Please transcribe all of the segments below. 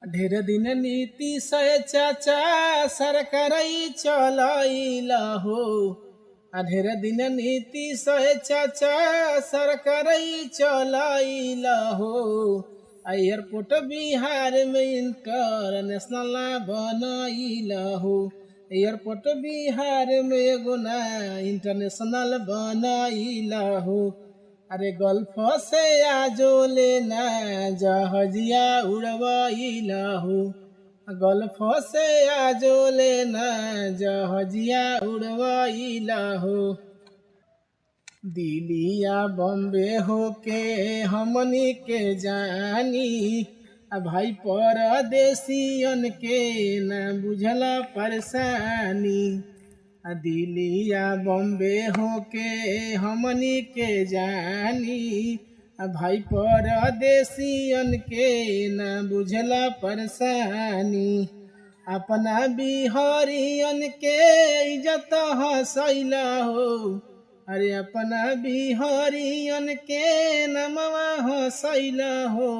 ढेर दिन नीतीश चाचा सरकारई चलैला हो। ढेर दिन नीतीश चाचा सरकारई चलैला हो। एयरपोर्ट बिहार में इंटरनेशनल बनैला हो। एयरपोर्ट बिहार में एगो ना इंटरनेशनल बनैला हो। अरे गल्फ से आजो लेना जहाजिया उड़वैला हो। गल्फ से आजो लेना जहाजिया उड़वैला हो। दिल्लिया बॉम्बे होके हमनी के जानी भाई परदेसियन के न बुझला परेशानी। दिल्लिया बॉम्बे होके हमनी के जानी भाई परदेसियन के न बुझला परेशानी। अपना बिहारियन के इज्जत हसैला हो। अरे अपना बिहारियन के नमवा हसैला हो।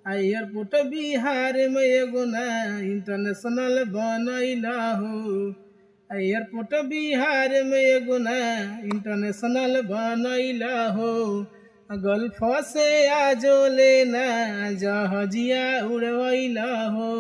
एयरपोर्ट बिहार में एगो ना इंटरनेशनल बनैला हो। एयरपोर्ट बिहार में एगो ना इंटरनेशनल बनैला हो। गल्फ से आजो लेना जहाजिया उड़वैला हो।